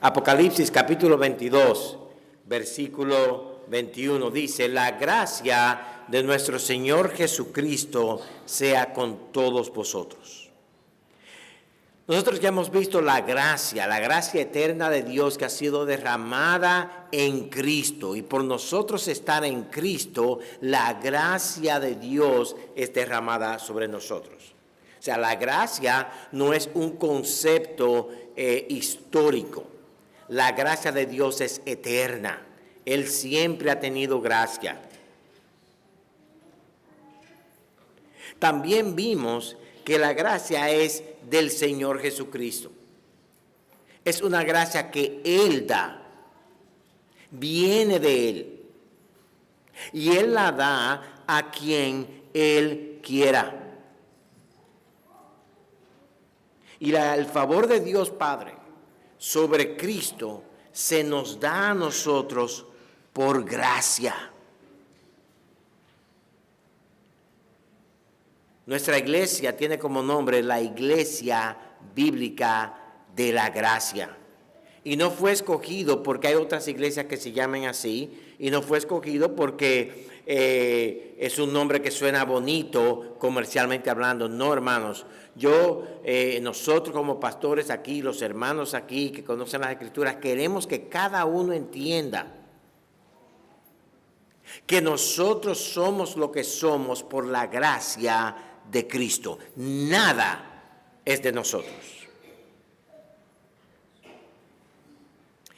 Apocalipsis capítulo 22, versículo 21 dice: la gracia de nuestro Señor Jesucristo sea con todos vosotros. Nosotros ya hemos visto la gracia eterna de Dios que ha sido derramada en Cristo, y por nosotros estar en Cristo, la gracia de Dios es derramada sobre nosotros. O sea, la gracia no es un concepto histórico. La gracia de Dios es eterna. Él siempre ha tenido gracia. También vimos que la gracia es del Señor Jesucristo. Es una gracia que Él da. Viene de Él. Y Él la da a quien Él quiera. Y el favor de Dios Padre sobre Cristo se nos da a nosotros por gracia. Nuestra iglesia tiene como nombre la Iglesia Bíblica de la Gracia. Y no fue escogido porque hay otras iglesias que se llamen así, y no fue escogido porque es un nombre que suena bonito comercialmente hablando. No, hermanos. Nosotros como pastores aquí, los hermanos aquí que conocen las Escrituras, queremos que cada uno entienda que nosotros somos lo que somos por la gracia de Cristo. Nada es de nosotros.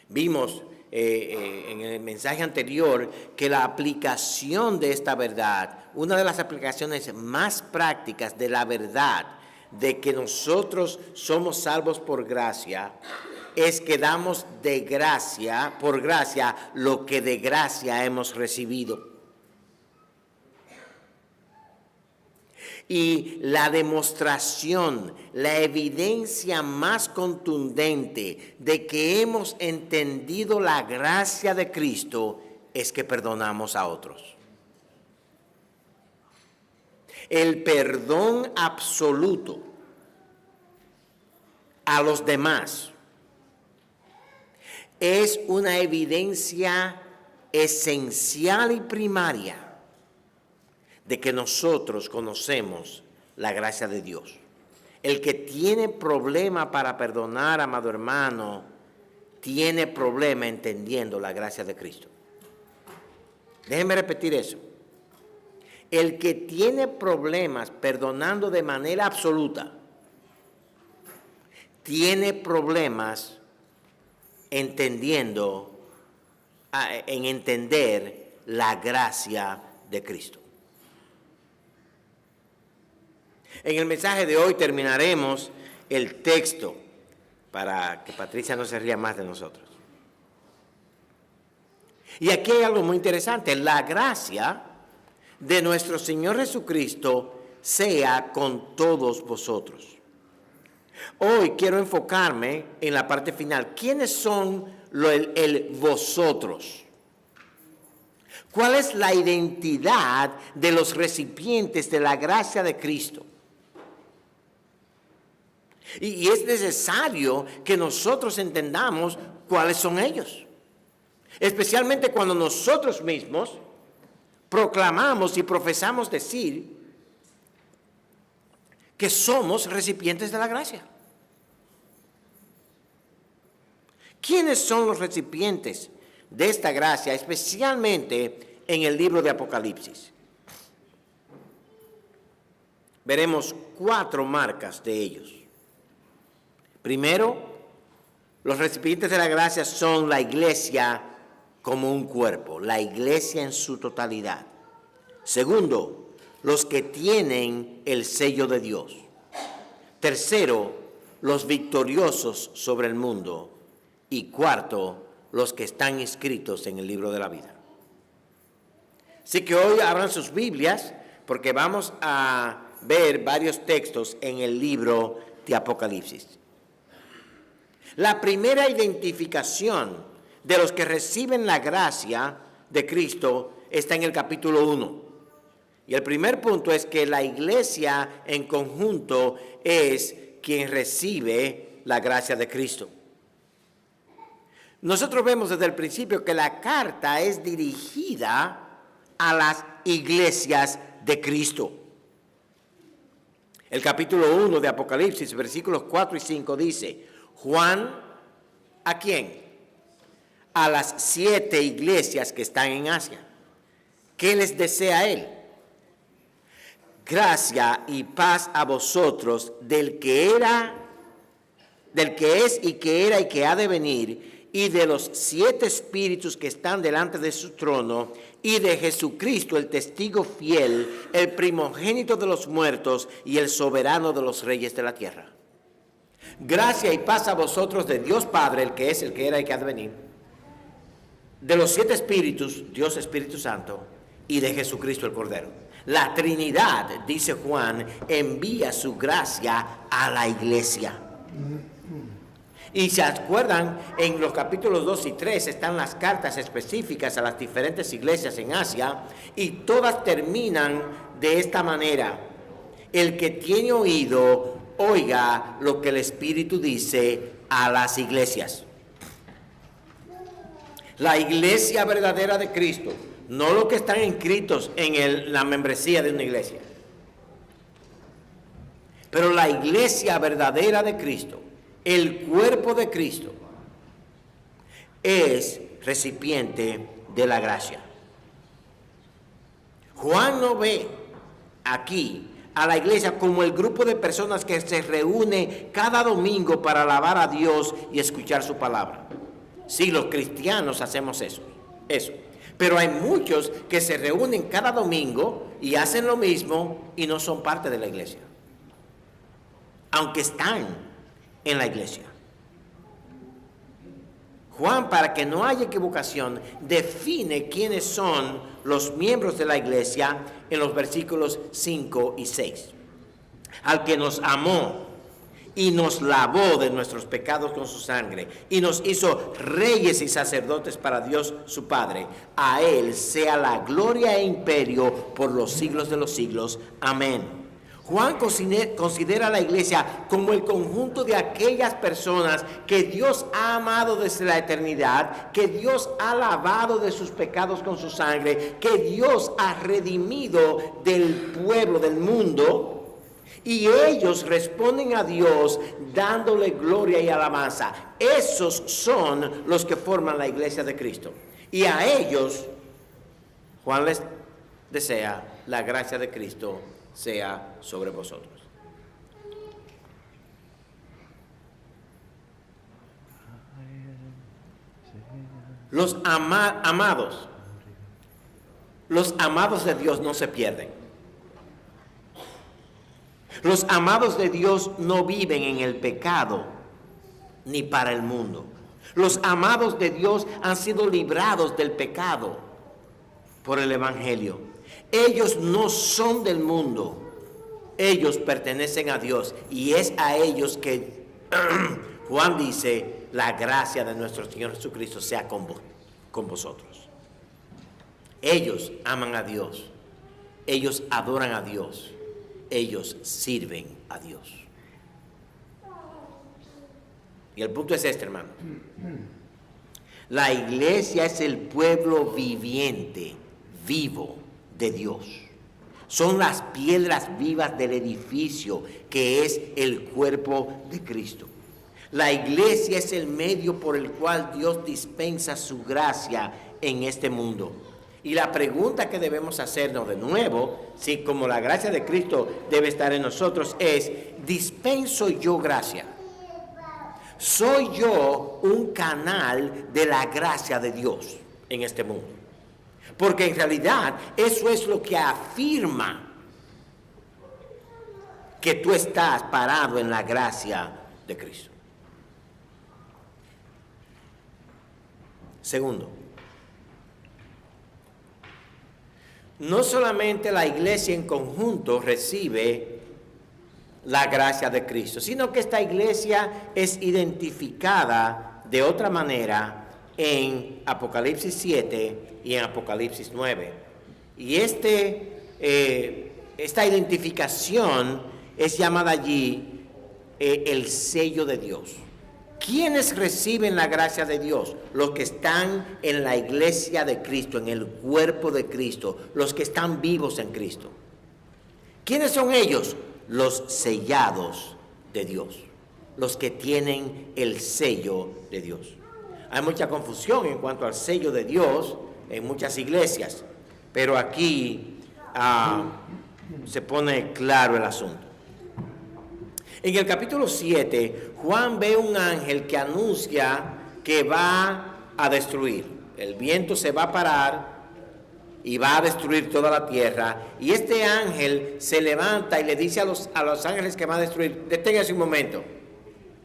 Vimos en el mensaje anterior que la aplicación de esta verdad, una de las aplicaciones más prácticas de la verdad de que nosotros somos salvos por gracia, es que damos de gracia, por gracia, lo que de gracia hemos recibido. Y la demostración, la evidencia más contundente de que hemos entendido la gracia de Cristo es que perdonamos a otros. El perdón absoluto a los demás es una evidencia esencial y primaria de que nosotros conocemos la gracia de Dios. El que tiene problema para perdonar, amado hermano, tiene problema entendiendo la gracia de Cristo. Déjenme repetir eso. El que tiene problemas perdonando de manera absoluta, tiene problemas en entender la gracia de Cristo. En el mensaje de hoy terminaremos el texto para que Patricia no se ría más de nosotros. Y aquí hay algo muy interesante. La gracia de nuestro Señor Jesucristo sea con todos vosotros. Hoy quiero enfocarme en la parte final. ¿Quiénes son el vosotros? ¿Cuál es la identidad de los recipientes de la gracia de Cristo? Y es necesario que nosotros entendamos cuáles son ellos. Especialmente cuando nosotros mismos proclamamos y profesamos decir que somos recipientes de la gracia. ¿Quiénes son los recipientes de esta gracia, especialmente en el libro de Apocalipsis? Veremos 4 marcas de ellos. Primero, los recipientes de la gracia son la iglesia como un cuerpo, la iglesia en su totalidad. Segundo, los que tienen el sello de Dios. Tercero, los victoriosos sobre el mundo. Y cuarto, los que están inscritos en el libro de la vida. Así que hoy abran sus Biblias porque vamos a ver varios textos en el libro de Apocalipsis. La primera identificación de los que reciben la gracia de Cristo está en el capítulo 1. Y el primer punto es que la iglesia en conjunto es quien recibe la gracia de Cristo. Nosotros vemos desde el principio que la carta es dirigida a las iglesias de Cristo. El capítulo 1 de Apocalipsis, versículos 4 y 5 dice, Juan, ¿a quién? A las 7 iglesias que están en Asia. ¿Qué les desea él? Gracia y paz a vosotros del que es y que era y que ha de venir, y de los 7 espíritus que están delante de su trono, y de Jesucristo, el testigo fiel, el primogénito de los muertos y el soberano de los reyes de la tierra. Gracia y paz a vosotros de Dios Padre, el que es, el que era y que ha de venir, de los 7 espíritus, Dios Espíritu Santo, y de Jesucristo el Cordero. La Trinidad, dice Juan, envía su gracia a la iglesia. Y se acuerdan, en los capítulos 2 y 3 están las cartas específicas a las diferentes iglesias en Asia, y todas terminan de esta manera: el que tiene oído, oiga lo que el Espíritu dice a las iglesias. La iglesia verdadera de Cristo, no los que están inscritos en la membresía de una iglesia, pero la iglesia verdadera de Cristo, el cuerpo de Cristo, es recipiente de la gracia. Juan no ve aquí a la iglesia como el grupo de personas que se reúne cada domingo para alabar a Dios y escuchar su palabra. Sí, los cristianos hacemos eso. Pero hay muchos que se reúnen cada domingo y hacen lo mismo y no son parte de la iglesia, aunque están en la iglesia. Juan, para que no haya equivocación, define quiénes son los miembros de la iglesia en los versículos 5 y 6. Al que nos amó y nos lavó de nuestros pecados con su sangre, y nos hizo reyes y sacerdotes para Dios su Padre. A Él sea la gloria e imperio por los siglos de los siglos. Amén. Juan considera a la iglesia como el conjunto de aquellas personas que Dios ha amado desde la eternidad, que Dios ha lavado de sus pecados con su sangre, que Dios ha redimido del pueblo, del mundo. Y ellos responden a Dios dándole gloria y alabanza. Esos son los que forman la iglesia de Cristo. Y a ellos, Juan les desea la gracia de Cristo sea sobre vosotros. Los amados de Dios no se pierden. Los amados de Dios no viven en el pecado ni para el mundo. Los amados de Dios han sido librados del pecado por el Evangelio. Ellos no son del mundo. Ellos pertenecen a Dios, y es a ellos que Juan dice: la gracia de nuestro Señor Jesucristo sea con vosotros. Ellos aman a Dios. Ellos adoran a Dios. Ellos sirven a Dios. Y el punto es este, hermano. La iglesia es el pueblo viviente, vivo de Dios. Son las piedras vivas del edificio que es el cuerpo de Cristo. La iglesia es el medio por el cual Dios dispensa su gracia en este mundo. Y la pregunta que debemos hacernos de nuevo, si como la gracia de Cristo debe estar en nosotros, es: ¿dispenso yo gracia? ¿Soy yo un canal de la gracia de Dios en este mundo? Porque en realidad eso es lo que afirma que tú estás parado en la gracia de Cristo. Segundo, no solamente la iglesia en conjunto recibe la gracia de Cristo, sino que esta iglesia es identificada de otra manera en Apocalipsis 7 y en Apocalipsis 9. Y esta identificación es llamada allí el sello de Dios. ¿Quiénes reciben la gracia de Dios? Los que están en la iglesia de Cristo, en el cuerpo de Cristo, los que están vivos en Cristo. ¿Quiénes son ellos? Los sellados de Dios, los que tienen el sello de Dios. Hay mucha confusión en cuanto al sello de Dios en muchas iglesias, pero aquí se pone claro el asunto. En el capítulo 7, Juan ve un ángel que anuncia que va a destruir. El viento se va a parar y va a destruir toda la tierra. Y este ángel se levanta y le dice a los ángeles que va a destruir: deténganse un momento,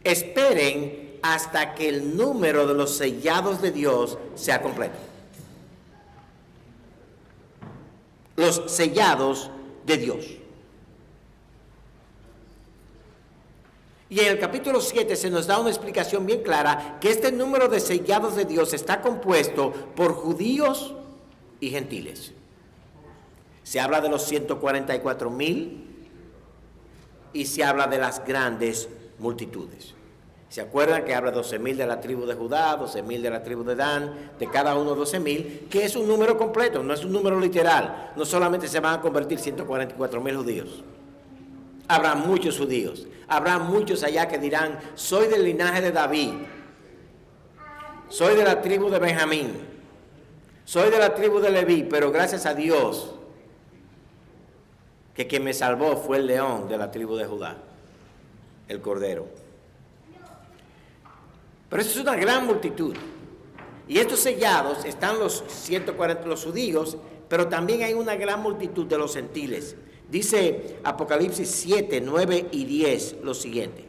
esperen hasta que el número de los sellados de Dios sea completo. Los sellados de Dios. Y en el capítulo 7 se nos da una explicación bien clara que este número de sellados de Dios está compuesto por judíos y gentiles. Se habla de los 144,000 y se habla de las grandes multitudes. ¿Se acuerdan que habla 12,000 de la tribu de Judá, 12,000 de la tribu de Dan, de cada uno 12,000, que es un número completo, no es un número literal? No solamente se van a convertir 144,000 judíos. Habrá muchos judíos, habrá muchos allá que dirán: soy del linaje de David, soy de la tribu de Benjamín, soy de la tribu de Leví, pero gracias a Dios que quien me salvó fue el león de la tribu de Judá, el cordero. Pero eso es una gran multitud. Y estos sellados están los 140, los judíos, pero también hay una gran multitud de los gentiles. Dice Apocalipsis 7, 9 y 10 lo siguiente: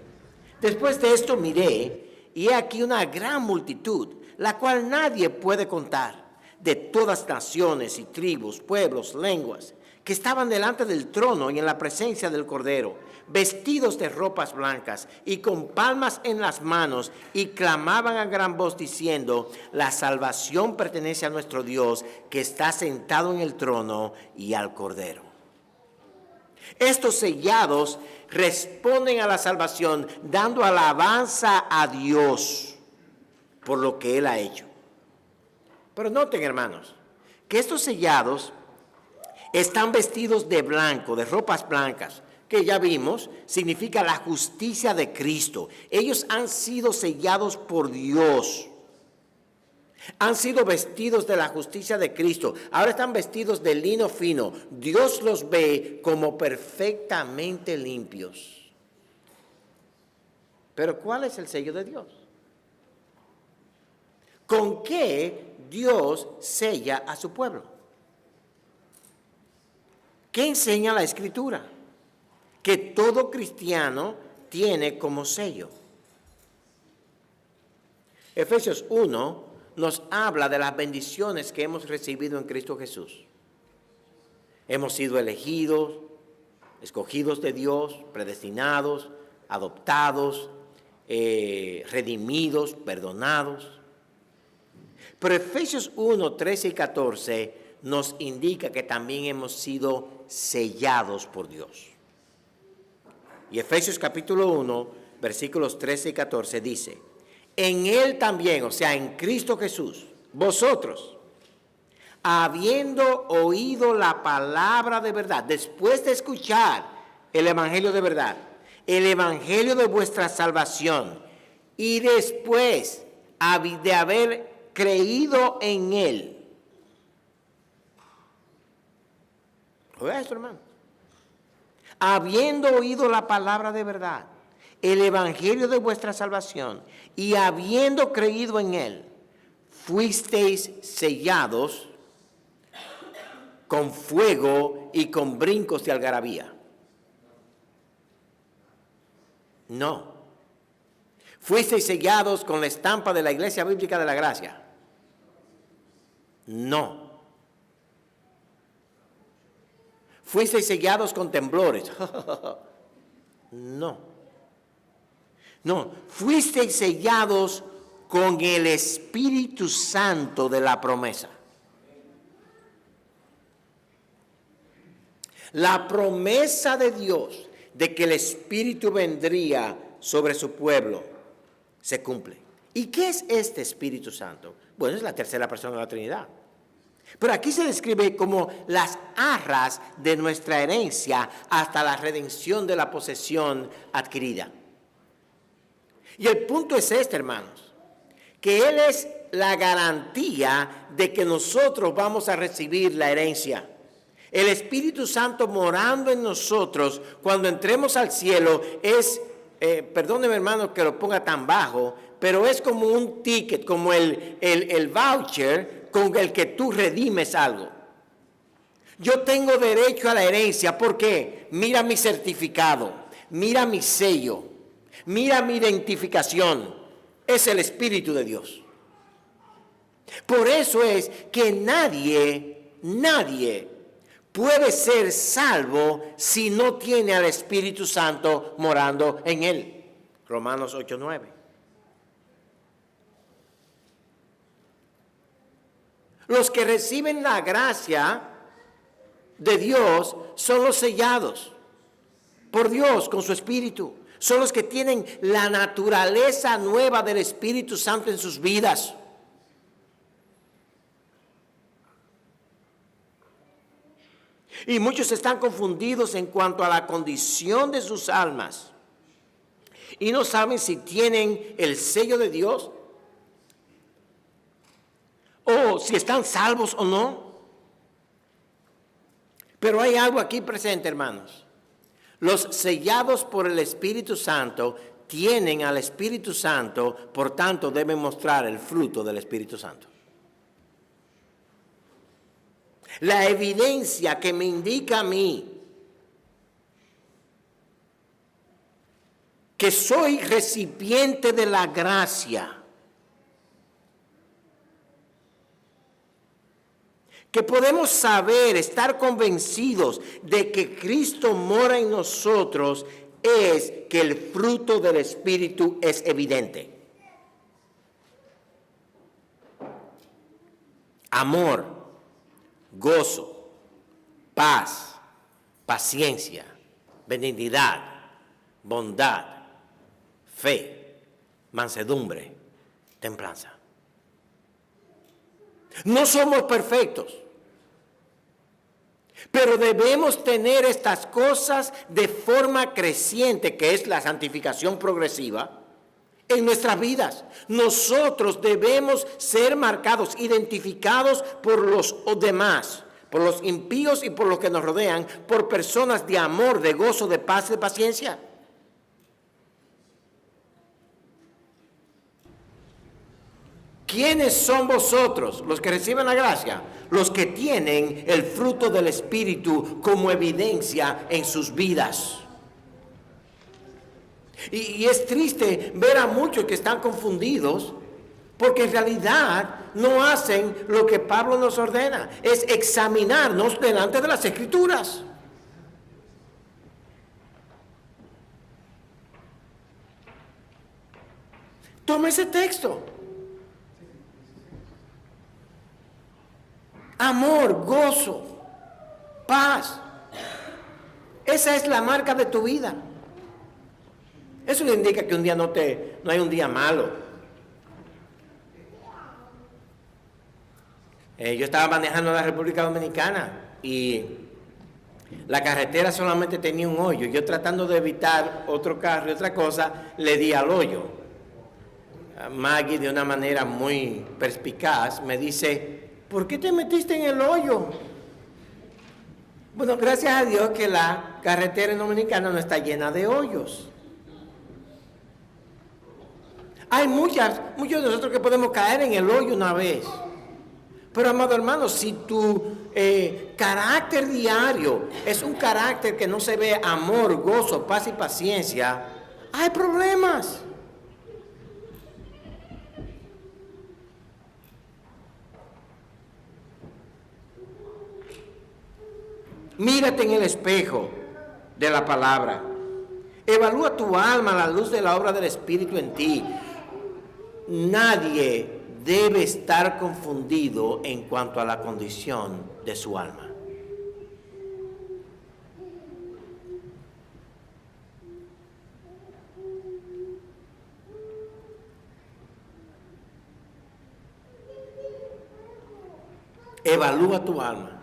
después de esto miré, y he aquí una gran multitud, la cual nadie puede contar, de todas naciones y tribus, pueblos, lenguas, que estaban delante del trono y en la presencia del Cordero, vestidos de ropas blancas y con palmas en las manos, y clamaban a gran voz diciendo: la salvación pertenece a nuestro Dios, que está sentado en el trono, y al Cordero. Estos sellados responden a la salvación dando alabanza a Dios por lo que Él ha hecho. Pero noten, hermanos, que estos sellados están vestidos de blanco, de ropas blancas, que ya vimos significa la justicia de Cristo. Ellos han sido sellados por Dios. Han sido vestidos de la justicia de Cristo. Ahora están vestidos de lino fino. Dios los ve como perfectamente limpios. Pero ¿cuál es el sello de Dios? ¿Con qué Dios sella a su pueblo? ¿Qué enseña la Escritura? Que todo cristiano tiene como sello. Efesios 1 nos habla de las bendiciones que hemos recibido en Cristo Jesús. Hemos sido elegidos, escogidos de Dios, predestinados, adoptados, redimidos, perdonados. Pero Efesios 1, 13 y 14 nos indica que también hemos sido sellados por Dios. Y Efesios capítulo 1, versículos 13 y 14 dice: en Él también, o sea, en Cristo Jesús, vosotros, habiendo oído la palabra de verdad, después de escuchar el evangelio de verdad, el evangelio de vuestra salvación, y después de haber creído en Él. Oiga esto, hermano. Habiendo oído la palabra de verdad, el evangelio de vuestra salvación, y habiendo creído en Él, fuisteis sellados con fuego y con brincos de algarabía. No. ¿Fuisteis sellados con la estampa de la Iglesia Bíblica de la Gracia? No. ¿Fuisteis sellados con temblores? No. No, fuisteis sellados con el Espíritu Santo de la promesa. La promesa de Dios de que el Espíritu vendría sobre su pueblo se cumple. ¿Y qué es este Espíritu Santo? Bueno, es la tercera persona de la Trinidad. Pero aquí se describe como las arras de nuestra herencia hasta la redención de la posesión adquirida. Y el punto es este, hermanos, que Él es la garantía de que nosotros vamos a recibir la herencia. El Espíritu Santo morando en nosotros cuando entremos al cielo es, perdóneme hermano que lo ponga tan bajo, pero es como un ticket, como el voucher con el que tú redimes algo. Yo tengo derecho a la herencia porque mira mi certificado, mira mi sello, mira mi identificación. Es el Espíritu de Dios. Por eso es que nadie puede ser salvo si no tiene al Espíritu Santo morando en él. Romanos 8:9. Los que reciben la gracia de Dios son los sellados por Dios con su Espíritu. Son los que tienen la naturaleza nueva del Espíritu Santo en sus vidas. Y muchos están confundidos en cuanto a la condición de sus almas. Y no saben si tienen el sello de Dios o si están salvos o no. Pero hay algo aquí presente, hermanos. Los sellados por el Espíritu Santo tienen al Espíritu Santo, por tanto deben mostrar el fruto del Espíritu Santo. La evidencia que me indica a mí que soy recipiente de la gracia, que podemos saber, estar convencidos de que Cristo mora en nosotros, es que el fruto del Espíritu es evidente. Amor, gozo, paz, paciencia, benignidad, bondad, fe, mansedumbre, templanza. No somos perfectos, pero debemos tener estas cosas de forma creciente, que es la santificación progresiva, en nuestras vidas. Nosotros debemos ser marcados, identificados por los demás, por los impíos y por los que nos rodean, por personas de amor, de gozo, de paz y de paciencia. ¿Quiénes son vosotros los que reciben la gracia? Los que tienen el fruto del Espíritu como evidencia en sus vidas. Y es triste ver a muchos que están confundidos porque en realidad no hacen lo que Pablo nos ordena, es examinarnos delante de las Escrituras. Toma ese texto. Amor, gozo, paz. Esa es la marca de tu vida. Eso le indica que un día no hay un día malo. Yo estaba manejando en la República Dominicana y la carretera solamente tenía un hoyo. Yo tratando de evitar otro carro y otra cosa, le di al hoyo. Maggie, de una manera muy perspicaz, me dice: ¿por qué te metiste en el hoyo? Bueno, gracias a Dios que la carretera dominicana no está llena de hoyos. Hay muchos de nosotros que podemos caer en el hoyo una vez. Pero, amado hermano, si tu carácter diario es un carácter que no se ve amor, gozo, paz y paciencia, hay problemas. Mírate en el espejo de la palabra. Evalúa tu alma a la luz de la obra del Espíritu en ti. Nadie debe estar confundido en cuanto a la condición de su alma. Evalúa tu alma,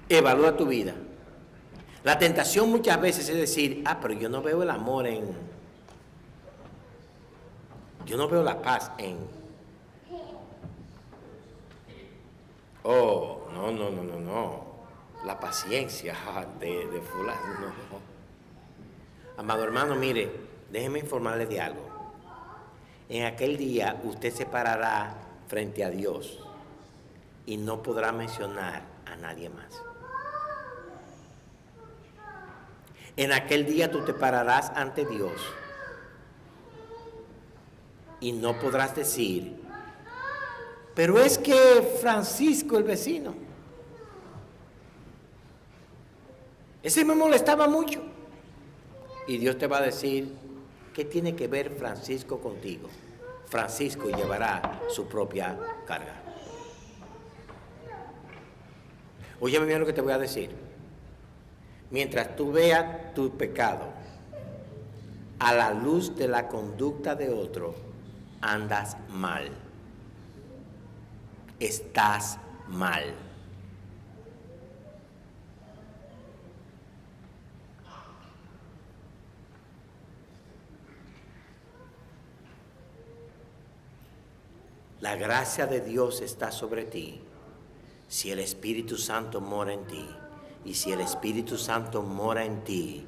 evalúa tu vida. La tentación muchas veces es decir, pero yo no veo el amor yo no veo la paz no. La paciencia de fulano, no. Amado hermano, mire, déjeme informarle de algo. En aquel día usted se parará frente a Dios y no podrá mencionar a nadie más. En aquel día tú te pararás ante Dios y no podrás decir, pero es que Francisco, el vecino, ese me molestaba mucho. Y Dios te va a decir, ¿qué tiene que ver Francisco contigo? Francisco llevará su propia carga. Óyeme bien lo que te voy a decir. Mientras tú veas tu pecado a la luz de la conducta de otro, andas mal. Estás mal. La gracia de Dios está sobre ti si el Espíritu Santo mora en ti. Y si el Espíritu Santo mora en ti,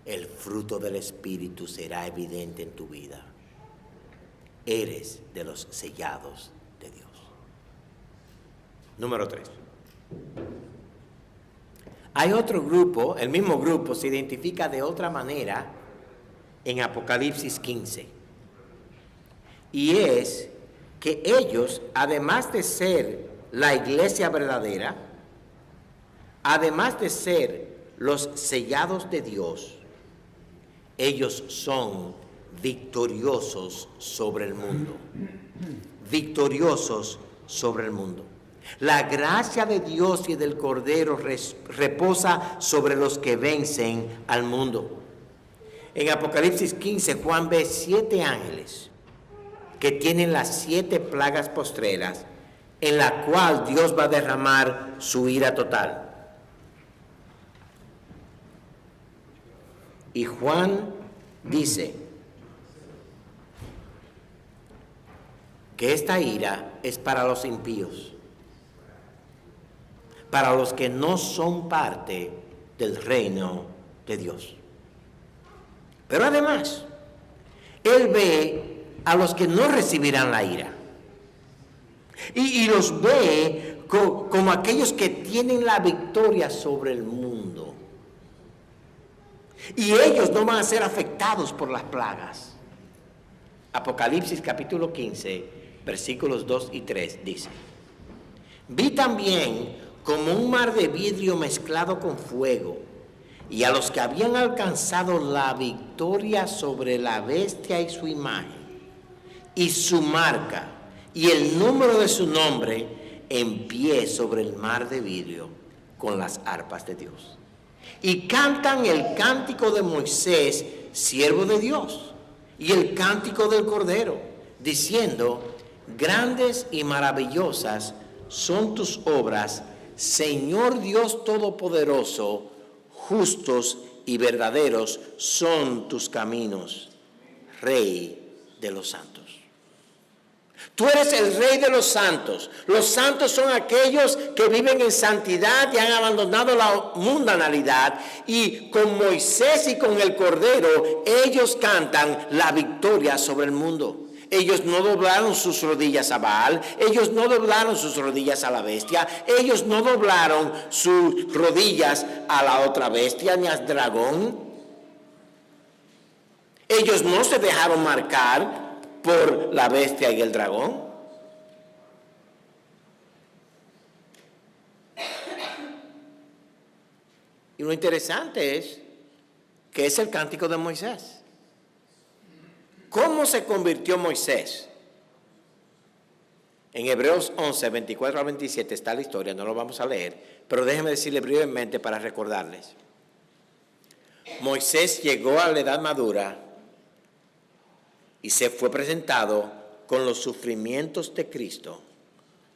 el fruto del Espíritu será evidente en tu vida. Eres de los sellados de Dios. Número 3. Hay otro grupo, el mismo grupo se identifica de otra manera en Apocalipsis 15. Y es que ellos, además de ser la iglesia verdadera, además de ser los sellados de Dios, ellos son victoriosos sobre el mundo. Victoriosos sobre el mundo. La gracia de Dios y del Cordero reposa sobre los que vencen al mundo. En Apocalipsis 15, Juan ve 7 ángeles que tienen las 7 plagas postreras, en la cual Dios va a derramar su ira total. Y Juan dice que esta ira es para los impíos, para los que no son parte del reino de Dios. Pero además, Él ve a los que no recibirán la ira. Y los ve como aquellos que tienen la victoria sobre el mundo. Y ellos no van a ser afectados por las plagas. Apocalipsis capítulo 15, versículos 2 y 3 dice: vi también como un mar de vidrio mezclado con fuego, y a los que habían alcanzado la victoria sobre la bestia y su imagen, y su marca, y el número de su nombre, en pie sobre el mar de vidrio, con las arpas de Dios. Y cantan el cántico de Moisés, siervo de Dios, y el cántico del Cordero, diciendo: grandes y maravillosas son tus obras, Señor Dios Todopoderoso, justos y verdaderos son tus caminos, Rey de los santos. Tú eres el Rey de los santos. Los santos son aquellos que viven en santidad y han abandonado la mundanalidad. Y con Moisés y con el Cordero, ellos cantan la victoria sobre el mundo. Ellos no doblaron sus rodillas a Baal, ellos no doblaron sus rodillas a la bestia, ellos no doblaron sus rodillas a la otra bestia ni al dragón. Ellos no se dejaron marcar por la bestia y el dragón. Y lo interesante es que es el cántico de Moisés. ¿Cómo se convirtió Moisés? En Hebreos 11, 24 a 27 está la historia, no lo vamos a leer, pero déjenme decirle brevemente para recordarles. Moisés llegó a la edad madura y se fue presentado con los sufrimientos de Cristo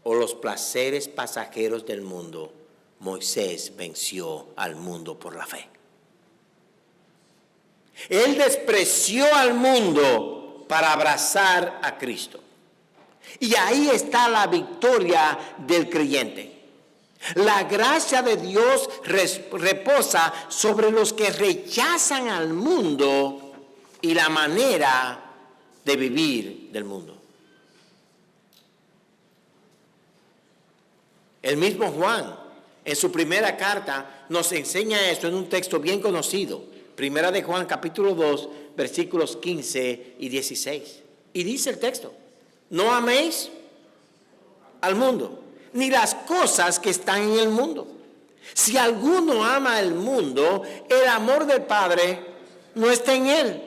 o los placeres pasajeros del mundo, Moisés venció al mundo por la fe. Él despreció al mundo para abrazar a Cristo. Y ahí está la victoria del creyente. La gracia de Dios reposa sobre los que rechazan al mundo y la manera de vivir del mundo. El mismo Juan, en su primera carta, nos enseña esto en un texto bien conocido. Primera de Juan, capítulo 2, versículos 15 y 16. Y dice el texto: no améis al mundo, ni las cosas que están en el mundo. Si alguno ama el mundo, el amor del Padre no está en él.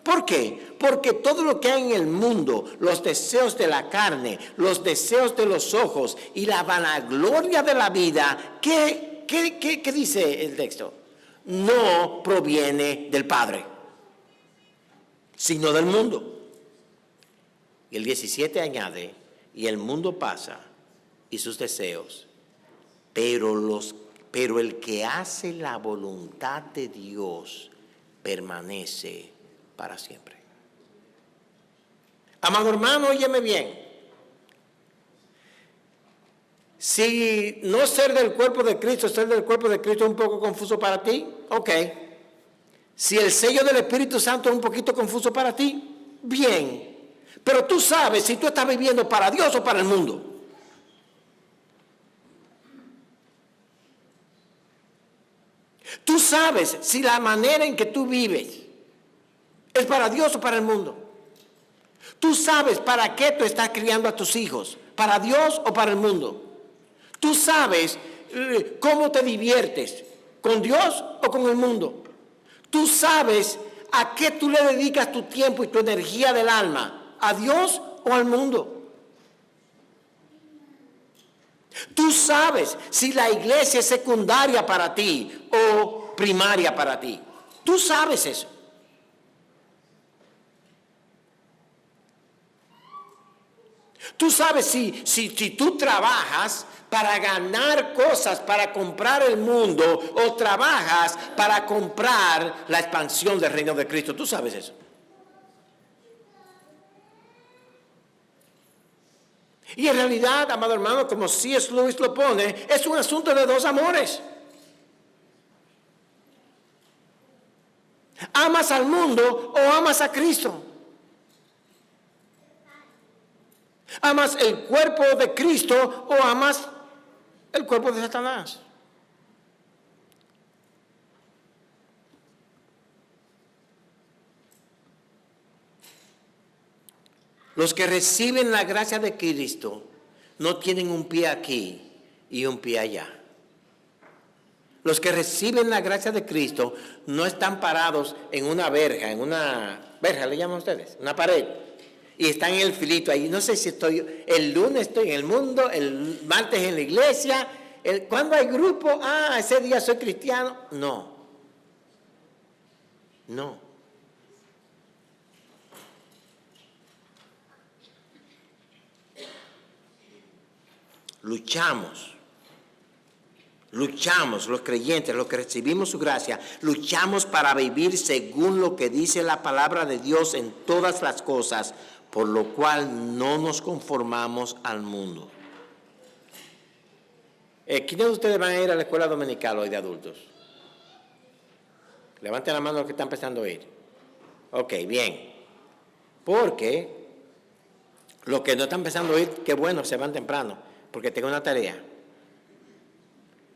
¿Por qué? Porque todo lo que hay en el mundo, los deseos de la carne, los deseos de los ojos y la vanagloria de la vida, ¿qué dice el texto? No proviene del Padre, sino del mundo. Y el 17 añade: y el mundo pasa y sus deseos, pero el que hace la voluntad de Dios permanece para siempre. Amado hermano, óyeme bien. Si no ser del cuerpo de Cristo, ser del cuerpo de Cristo es un poco confuso para ti, ok. Si el sello del Espíritu Santo es un poquito confuso para ti, bien. Pero tú sabes si tú estás viviendo para Dios o para el mundo. Tú sabes si la manera en que tú vives es para Dios o para el mundo. Tú sabes para qué tú estás criando a tus hijos, para Dios o para el mundo. Tú sabes cómo te diviertes, con Dios o con el mundo. Tú sabes a qué tú le dedicas tu tiempo y tu energía del alma, a Dios o al mundo. Tú sabes si la iglesia es secundaria para ti o primaria para ti. Tú sabes eso. Tú sabes si tú trabajas para ganar cosas, para comprar el mundo, o trabajas para comprar la expansión del reino de Cristo. Tú sabes eso. Y en realidad, amado hermano, como C.S. Lewis lo pone, es un asunto de dos amores. ¿Amas al mundo o amas a Cristo? ¿Amas el cuerpo de Cristo o amas el cuerpo de Satanás? Los que reciben la gracia de Cristo no tienen un pie aquí y un pie allá. Los que reciben la gracia de Cristo no están parados en una verja, ¿le llaman ustedes? Una pared. Y están en el filito ahí. No sé si el lunes estoy en el mundo, el martes en la iglesia. ¿Cuándo hay grupo? Ese día soy cristiano. No. Luchamos los creyentes, los que recibimos su gracia, luchamos para vivir según lo que dice la palabra de Dios en todas las cosas, por lo cual no nos conformamos al mundo. ¿Quiénes de ustedes van a ir a la escuela dominical hoy de adultos? Levanten la mano los que están empezando a ir. Ok, bien. Porque los que no están empezando a ir, qué bueno, se van temprano, porque tengo una tarea.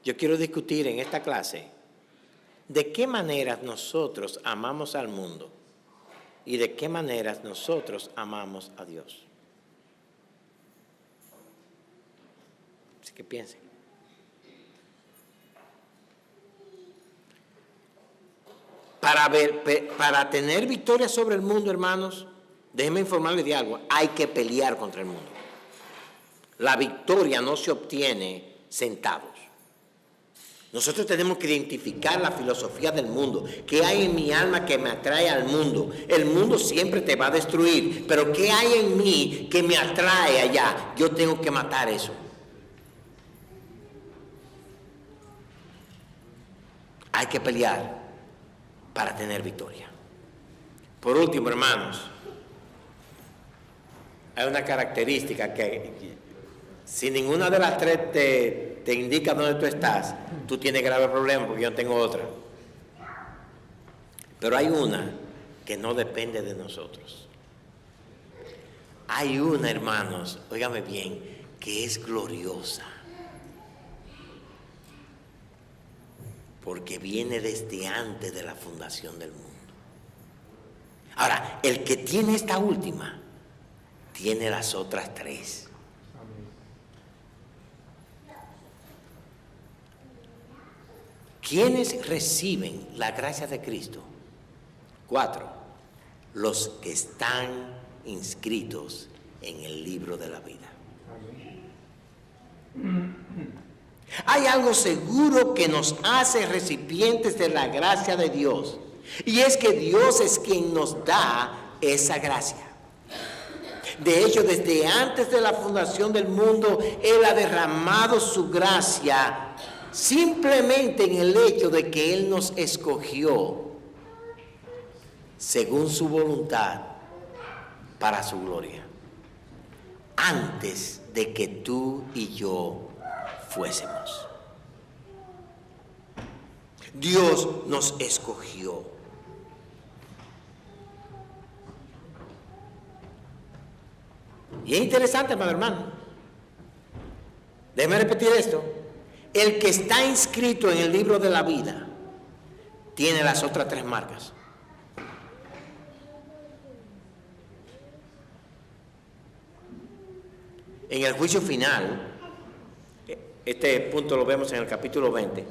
Yo quiero discutir en esta clase de qué maneras nosotros amamos al mundo y de qué maneras nosotros amamos a Dios. Así que piensen. Para tener victoria sobre el mundo, hermanos, déjenme informarles de algo, hay que pelear contra el mundo. La victoria no se obtiene sentados. Nosotros tenemos que identificar la filosofía del mundo. ¿Qué hay en mi alma que me atrae al mundo? El mundo siempre te va a destruir, pero ¿qué hay en mí que me atrae allá? Yo tengo que matar eso. hay que pelear para tener victoria. Por último, hermanos, hay una característica que si ninguna de las tres te indica dónde tú estás, tú tienes grave problema porque yo tengo otra. Pero hay una que no depende de nosotros. Hay una, hermanos, óigame bien, que es gloriosa. Porque viene desde antes de la fundación del mundo. Ahora, el que tiene esta última, tiene las otras tres. ¿Quiénes reciben la gracia de Cristo? 4. Los que están inscritos en el libro de la vida. Hay algo seguro que nos hace recipientes de la gracia de Dios, y es que Dios es quien nos da esa gracia. De hecho, desde antes de la fundación del mundo, Él ha derramado su gracia simplemente en el hecho de que Él nos escogió según su voluntad para su gloria, antes de que tú y yo fuésemos. Dios nos escogió. Y es interesante, amado hermano. Déjeme repetir esto. El que está inscrito en el libro de la vida tiene las otras tres marcas. En el juicio final, este punto lo vemos en el capítulo 20,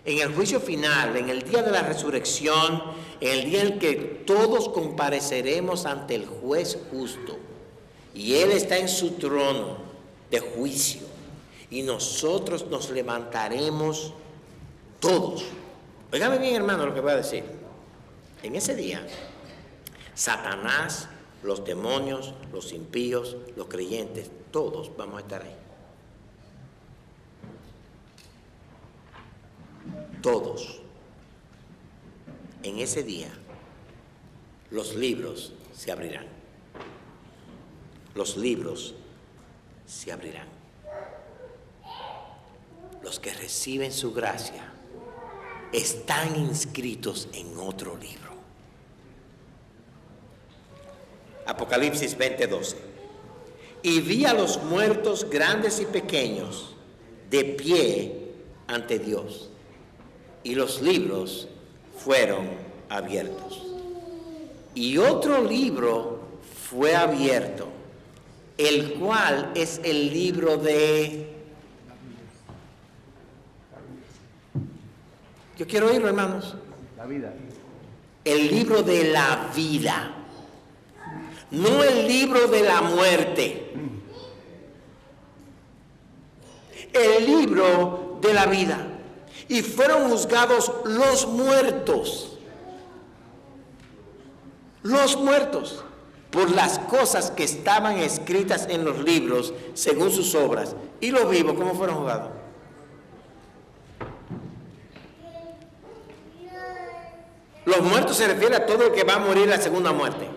en el juicio final, en el día de la resurrección, en el día en que todos compareceremos ante el juez justo, y Él está en su trono de juicio, y nosotros nos levantaremos todos. Óigame bien, hermano, lo que voy a decir. En ese día, Satanás, los demonios, los impíos, los creyentes, todos vamos a estar ahí. Todos. En ese día, los libros se abrirán. Los libros se abrirán. Los que reciben su gracia están inscritos en otro libro. Apocalipsis 20:12. Y vi a los muertos grandes y pequeños de pie ante Dios, y los libros fueron abiertos. Y otro libro fue abierto, el cual es el libro de... Yo quiero oírlo, hermanos. La vida. El libro de la vida. No el libro de la muerte. El libro de la vida. Y fueron juzgados los muertos. Los muertos. Por las cosas que estaban escritas en los libros según sus obras. ¿Y los vivos cómo fueron juzgados? Los muertos se refiere a todo el que va a morir la segunda muerte.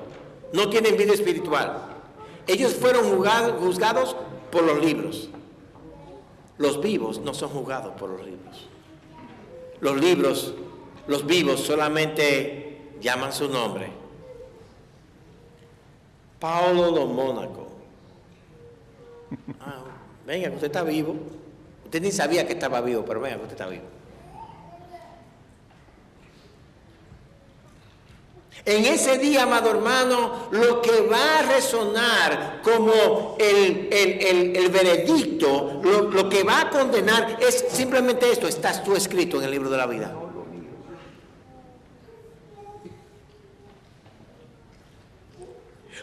No tienen vida espiritual. Ellos fueron juzgados por los libros. Los vivos no son juzgados por los libros. Los libros, los vivos solamente llaman su nombre. Paulo Lo Mónaco. Venga, usted está vivo. Usted ni sabía que estaba vivo, pero venga, usted está vivo. En ese día, amado hermano, lo que va a resonar como el veredicto, lo que va a condenar es simplemente esto: estás tú escrito en el libro de la vida.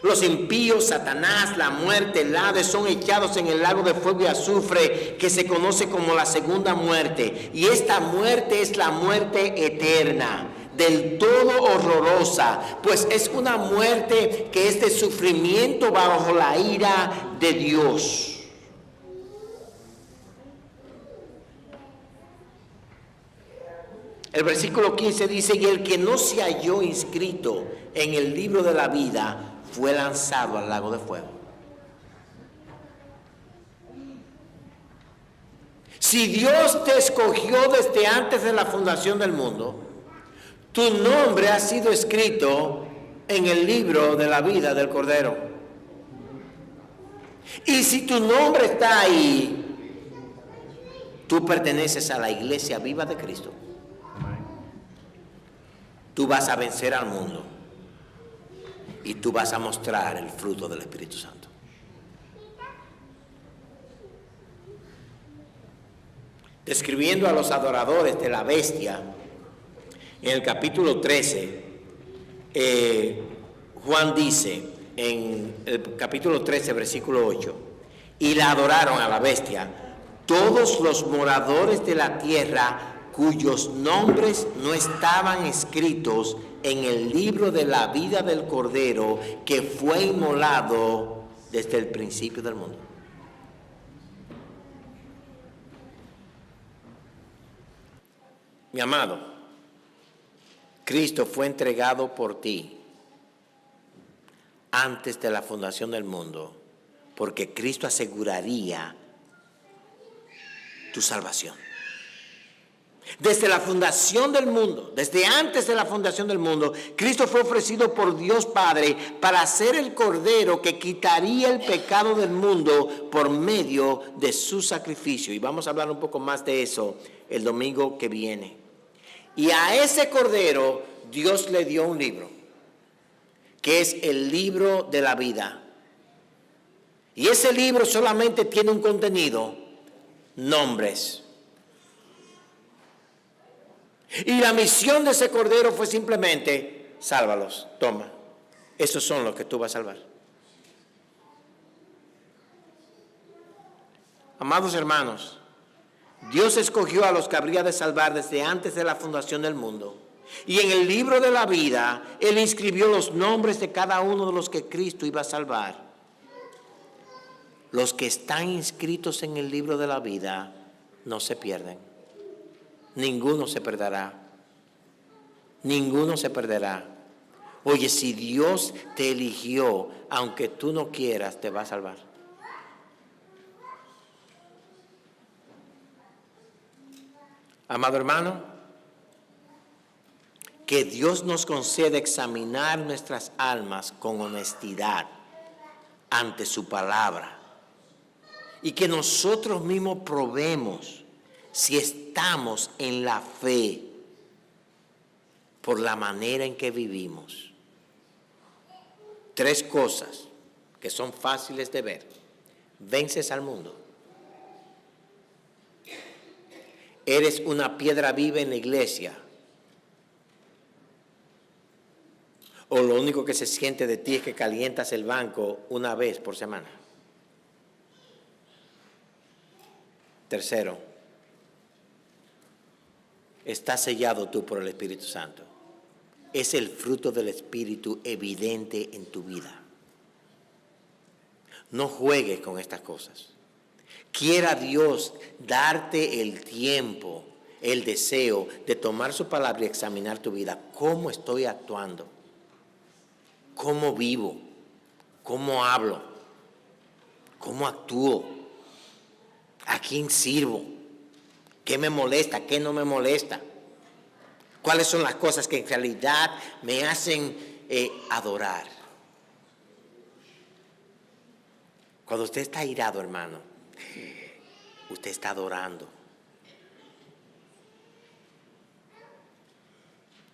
Los impíos, Satanás, la muerte, el Hades son echados en el lago de fuego y azufre, que se conoce como la segunda muerte. Y esta muerte es la muerte eterna, del todo horrorosa, pues es una muerte que es de sufrimiento bajo la ira de Dios. El versículo 15 dice, y el que no se halló inscrito en el libro de la vida fue lanzado al lago de fuego. Si Dios te escogió desde antes de la fundación del mundo, tu nombre ha sido escrito en el libro de la vida del Cordero. Y si tu nombre está ahí, tú perteneces a la iglesia viva de Cristo. Tú vas a vencer al mundo y tú vas a mostrar el fruto del Espíritu Santo. Describiendo a los adoradores de la bestia, en el capítulo 13, Juan dice, en el capítulo 13, versículo 8, y la adoraron a la bestia todos los moradores de la tierra cuyos nombres no estaban escritos en el libro de la vida del Cordero que fue inmolado desde el principio del mundo. Mi amado, Cristo fue entregado por ti antes de la fundación del mundo, porque Cristo aseguraría tu salvación. Desde la fundación del mundo, desde antes de la fundación del mundo, Cristo fue ofrecido por Dios Padre para ser el Cordero que quitaría el pecado del mundo por medio de su sacrificio. Y vamos a hablar un poco más de eso el domingo que viene. Y a ese Cordero Dios le dio un libro, que es el libro de la vida. Y ese libro solamente tiene un contenido: nombres. Y la misión de ese Cordero fue simplemente: sálvalos, toma. Esos son los que tú vas a salvar. Amados hermanos, Dios escogió a los que habría de salvar desde antes de la fundación del mundo. Y en el libro de la vida, Él inscribió los nombres de cada uno de los que Cristo iba a salvar. Los que están inscritos en el libro de la vida no se pierden. Ninguno se perderá. Ninguno se perderá. Oye, si Dios te eligió, aunque tú no quieras, te va a salvar. Amado hermano, que Dios nos conceda examinar nuestras almas con honestidad ante su palabra y que nosotros mismos probemos si estamos en la fe por la manera en que vivimos. 3 cosas que son fáciles de ver. Vences al mundo. Eres una piedra viva en la iglesia. O lo único que se siente de ti es que calientas el banco una vez por semana. Tercero, estás sellado tú por el Espíritu Santo. Es el fruto del Espíritu evidente en tu vida. No juegues con estas cosas. Quiera Dios darte el tiempo, el deseo de tomar su palabra y examinar tu vida. ¿Cómo estoy actuando? ¿Cómo vivo? ¿Cómo hablo? ¿Cómo actúo? ¿A quién sirvo? ¿Qué me molesta? ¿Qué no me molesta? ¿Cuáles son las cosas que en realidad me hacen adorar? Cuando usted está airado, hermano, usted está adorando.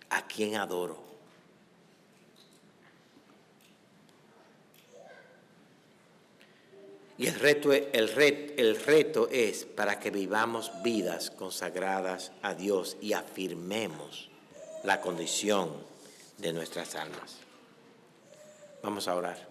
¿A quién adoro? Y el reto es para que vivamos vidas consagradas a Dios y afirmemos la condición de nuestras almas. Vamos a orar.